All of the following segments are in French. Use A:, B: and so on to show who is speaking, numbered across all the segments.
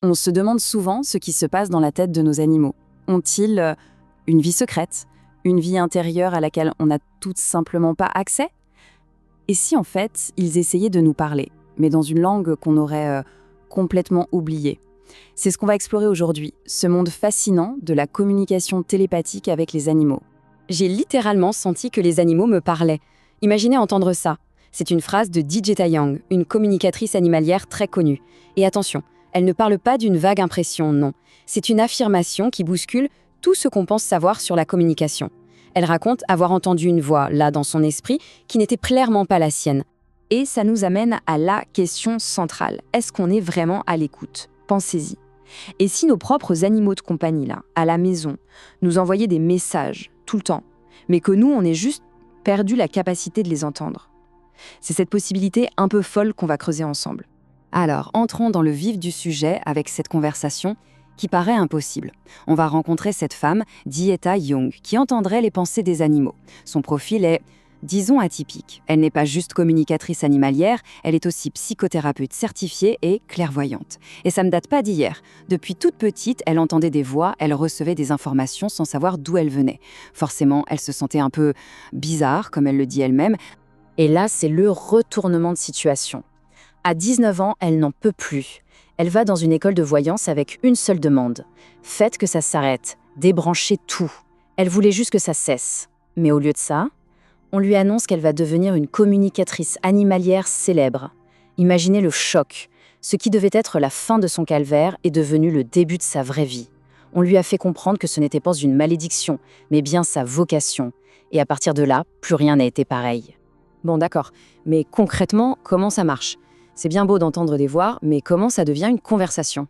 A: On se demande souvent ce qui se passe dans la tête de nos animaux. Ont-ils une vie secrète, une vie intérieure à laquelle on n'a tout simplement pas accès? Et si en fait, ils essayaient de nous parler, mais dans une langue qu'on aurait complètement oubliée? C'est ce qu'on va explorer aujourd'hui, ce monde fascinant de la communication télépathique avec les animaux.
B: J'ai littéralement senti que les animaux me parlaient. Imaginez entendre ça. C'est une phrase de Dijeta Yang, une communicatrice animalière très connue. Et attention, elle ne parle pas d'une vague impression, non. C'est une affirmation qui bouscule tout ce qu'on pense savoir sur la communication. Elle raconte avoir entendu une voix, là dans son esprit, qui n'était clairement pas la sienne.
A: Et ça nous amène à la question centrale. Est-ce qu'on est vraiment à l'écoute? Pensez-y. Et si nos propres animaux de compagnie, là, à la maison, nous envoyaient des messages tout le temps, mais que nous, on ait juste perdu la capacité de les entendre? C'est cette possibilité un peu folle qu'on va creuser ensemble. Alors, entrons dans le vif du sujet avec cette conversation qui paraît impossible. On va rencontrer cette femme, Dijeta Yang, qui entendrait les pensées des animaux. Son profil est, disons, atypique. Elle n'est pas juste communicatrice animalière, elle est aussi psychothérapeute certifiée et clairvoyante. Et ça ne date pas d'hier. Depuis toute petite, elle entendait des voix, elle recevait des informations sans savoir d'où elles venaient. Forcément, elle se sentait un peu bizarre, comme elle le dit elle-même. Et là, c'est le retournement de situation. À 19 ans, elle n'en peut plus. Elle va dans une école de voyance avec une seule demande. Faites que ça s'arrête, débranchez tout. Elle voulait juste que ça cesse. Mais au lieu de ça, on lui annonce qu'elle va devenir une communicatrice animalière célèbre. Imaginez le choc. Ce qui devait être la fin de son calvaire est devenu le début de sa vraie vie. On lui a fait comprendre que ce n'était pas une malédiction, mais bien sa vocation. Et à partir de là, plus rien n'a été pareil. Bon, d'accord, mais concrètement, comment ça marche? C'est bien beau d'entendre des voix, mais comment ça devient une conversation?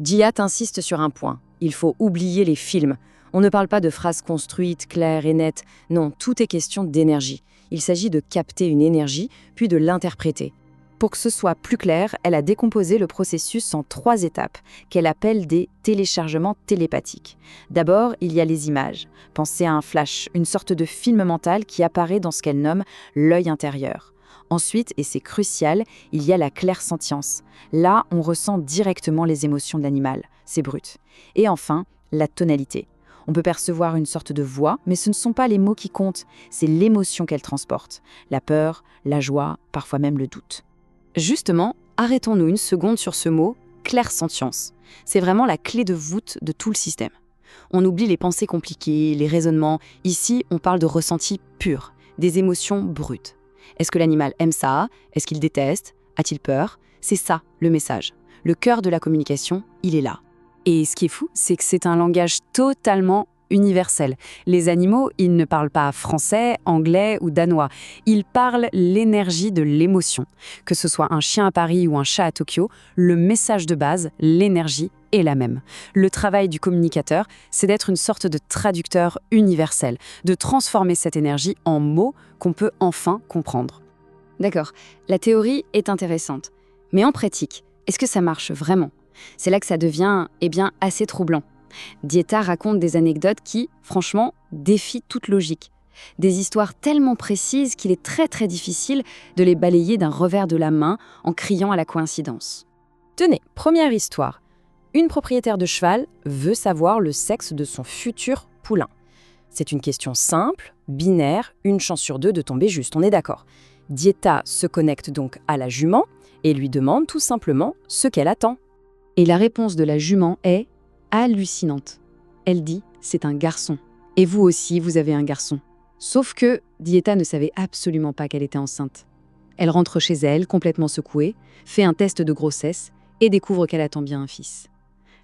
A: Dijeta insiste sur un point. Il faut oublier les films. On ne parle pas de phrases construites, claires et nettes. Non, tout est question d'énergie. Il s'agit de capter une énergie, puis de l'interpréter. Pour que ce soit plus clair, elle a décomposé le processus en 3 étapes, qu'elle appelle des téléchargements télépathiques. D'abord, il y a les images. Pensez à un flash, une sorte de film mental qui apparaît dans ce qu'elle nomme l'œil intérieur. Ensuite, et c'est crucial, il y a la clairsentience. Là, on ressent directement les émotions de l'animal. C'est brut. Et enfin, la tonalité. On peut percevoir une sorte de voix, mais ce ne sont pas les mots qui comptent, c'est l'émotion qu'elle transporte. La peur, la joie, parfois même le doute. Justement, arrêtons-nous une seconde sur ce mot « clairsentience ». C'est vraiment la clé de voûte de tout le système. On oublie les pensées compliquées, les raisonnements. Ici, on parle de ressenti pur, des émotions brutes. Est-ce que l'animal aime ça? Est-ce qu'il déteste? A-t-il peur? C'est ça, le message. Le cœur de la communication, il est là. Et ce qui est fou, c'est que c'est un langage totalement universel. Les animaux, ils ne parlent pas français, anglais ou danois. Ils parlent l'énergie de l'émotion. Que ce soit un chien à Paris ou un chat à Tokyo, le message de base, l'énergie, est la même. Le travail du communicateur, c'est d'être une sorte de traducteur universel, de transformer cette énergie en mots qu'on peut enfin comprendre. D'accord, la théorie est intéressante. Mais en pratique, est-ce que ça marche vraiment? C'est là que ça devient, assez troublant. Dijeta raconte des anecdotes qui, franchement, défient toute logique. Des histoires tellement précises qu'il est très très difficile de les balayer d'un revers de la main en criant à la coïncidence. Tenez, première histoire. Une propriétaire de cheval veut savoir le sexe de son futur poulain. C'est une question simple, binaire, une chance sur 2 de tomber juste, on est d'accord. Dijeta se connecte donc à la jument et lui demande tout simplement ce qu'elle attend. Et la réponse de la jument est hallucinante. Elle dit « c'est un garçon ». Et vous aussi, vous avez un garçon. Sauf que Dijeta ne savait absolument pas qu'elle était enceinte. Elle rentre chez elle, complètement secouée, fait un test de grossesse et découvre qu'elle attend bien un fils.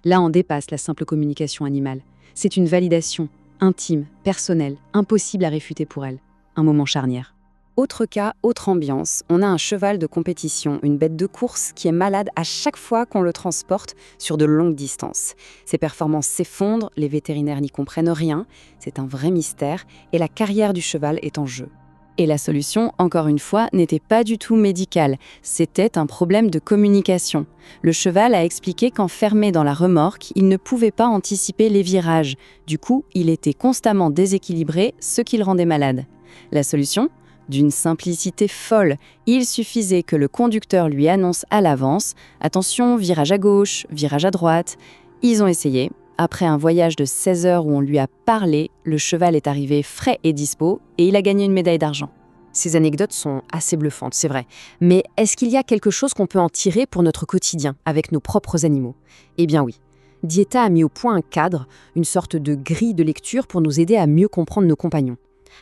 A: Là, on dépasse la simple communication animale. C'est une validation intime, personnelle, impossible à réfuter pour elle. Un moment charnière. Autre cas, autre ambiance, on a un cheval de compétition, une bête de course qui est malade à chaque fois qu'on le transporte sur de longues distances. Ses performances s'effondrent, les vétérinaires n'y comprennent rien, c'est un vrai mystère et la carrière du cheval est en jeu. Et la solution, encore une fois, n'était pas du tout médicale, c'était un problème de communication. Le cheval a expliqué qu'enfermé dans la remorque, il ne pouvait pas anticiper les virages. Du coup, il était constamment déséquilibré, ce qui le rendait malade. La solution ?
B: d'une simplicité folle. Il suffisait que le conducteur lui annonce à l'avance « Attention, virage à gauche, virage à droite ». Ils ont essayé. Après un voyage de 16 heures où on lui a parlé, le cheval est arrivé frais et dispo et il a gagné une médaille d'argent.
A: Ces anecdotes sont assez bluffantes, c'est vrai. Mais est-ce qu'il y a quelque chose qu'on peut en tirer pour notre quotidien, avec nos propres animaux? Eh bien oui. Dieta a mis au point un cadre, une sorte de grille de lecture pour nous aider à mieux comprendre nos compagnons.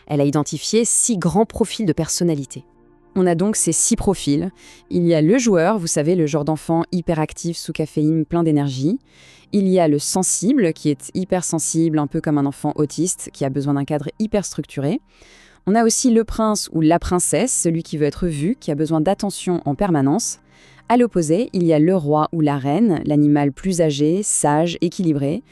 A: Elle a identifié 6 grands profils de personnalité. On a donc ces 6 profils. Il y a le joueur, vous savez, le genre d'enfant hyperactif, sous caféine, plein d'énergie. Il y a le sensible, qui est hypersensible, un peu comme un enfant autiste, qui a besoin d'un cadre hyper structuré. On a aussi le prince ou la princesse, celui qui veut être vu, qui a besoin d'attention en permanence. À l'opposé, il y a le roi ou la reine, l'animal plus âgé, sage, équilibré.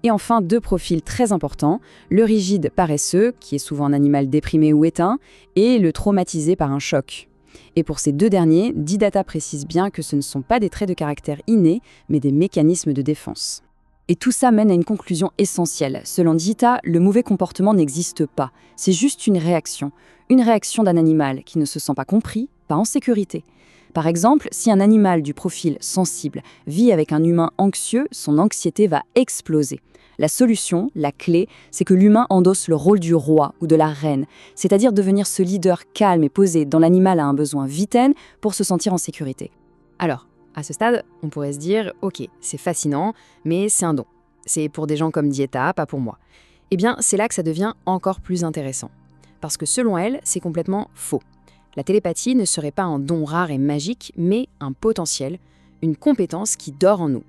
A: Et enfin, 2 profils très importants, le rigide paresseux, qui est souvent un animal déprimé ou éteint, et le traumatisé par un choc. Et pour ces 2 derniers, Didata précise bien que ce ne sont pas des traits de caractère innés, mais des mécanismes de défense. Et tout ça mène à une conclusion essentielle. Selon Didata, le mauvais comportement n'existe pas. C'est juste une réaction d'un animal qui ne se sent pas compris, pas en sécurité. Par exemple, si un animal du profil sensible vit avec un humain anxieux, son anxiété va exploser. La solution, la clé, c'est que l'humain endosse le rôle du roi ou de la reine, c'est-à-dire devenir ce leader calme et posé dont l'animal a un besoin vital pour se sentir en sécurité. Alors, à ce stade, on pourrait se dire « Ok, c'est fascinant, mais c'est un don. C'est pour des gens comme Dieta, pas pour moi. » Eh bien, c'est là que ça devient encore plus intéressant. Parce que selon elle, c'est complètement faux. La télépathie ne serait pas un don rare et magique, mais un potentiel, une compétence qui dort en nous.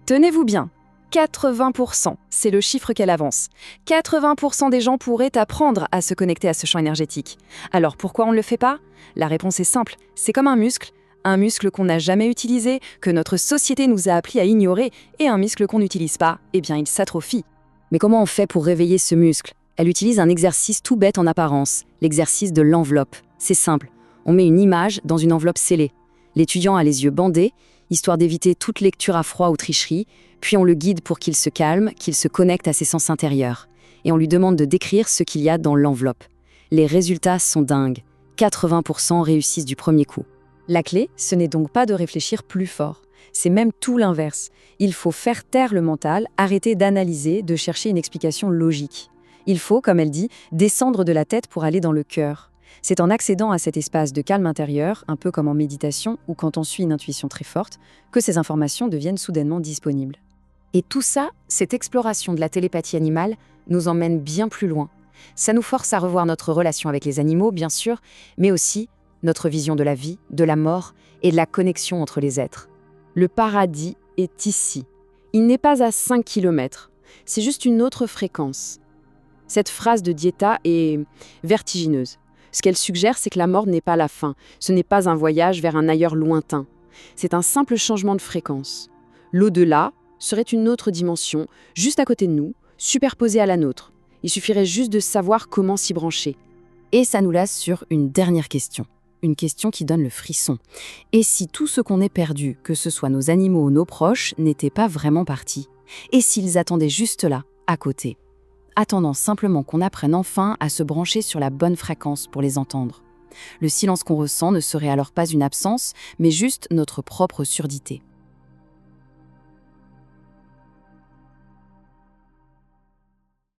A: Tenez-vous bien, 80%, c'est le chiffre qu'elle avance. 80% des gens pourraient apprendre à se connecter à ce champ énergétique. Alors pourquoi on ne le fait pas? La réponse est simple, c'est comme un muscle qu'on n'a jamais utilisé, que notre société nous a appris à ignorer, et un muscle qu'on n'utilise pas, eh bien il s'atrophie. Mais comment on fait pour réveiller ce muscle? Elle utilise un exercice tout bête en apparence, l'exercice de l'enveloppe. C'est simple, on met une image dans une enveloppe scellée. L'étudiant a les yeux bandés, histoire d'éviter toute lecture à froid ou tricherie, puis on le guide pour qu'il se calme, qu'il se connecte à ses sens intérieurs. Et on lui demande de décrire ce qu'il y a dans l'enveloppe. Les résultats sont dingues, 80% réussissent du premier coup. La clé, ce n'est donc pas de réfléchir plus fort. C'est même tout l'inverse. Il faut faire taire le mental, arrêter d'analyser, de chercher une explication logique. Il faut, comme elle dit, descendre de la tête pour aller dans le cœur. C'est en accédant à cet espace de calme intérieur, un peu comme en méditation ou quand on suit une intuition très forte, que ces informations deviennent soudainement disponibles. Et tout ça, cette exploration de la télépathie animale, nous emmène bien plus loin. Ça nous force à revoir notre relation avec les animaux, bien sûr, mais aussi notre vision de la vie, de la mort et de la connexion entre les êtres. Le paradis est ici. Il n'est pas à 5 km, c'est juste une autre fréquence. Cette phrase de Dieta est vertigineuse. Ce qu'elle suggère, c'est que la mort n'est pas la fin. Ce n'est pas un voyage vers un ailleurs lointain. C'est un simple changement de fréquence. L'au-delà serait une autre dimension, juste à côté de nous, superposée à la nôtre. Il suffirait juste de savoir comment s'y brancher. Et ça nous laisse sur une dernière question. Une question qui donne le frisson. Et si tout ce qu'on ait perdu, que ce soit nos animaux ou nos proches, n'était pas vraiment parti? Et s'ils attendaient juste là, à côté? Attendant simplement qu'on apprenne enfin à se brancher sur la bonne fréquence pour les entendre. Le silence qu'on ressent ne serait alors pas une absence, mais juste notre propre surdité.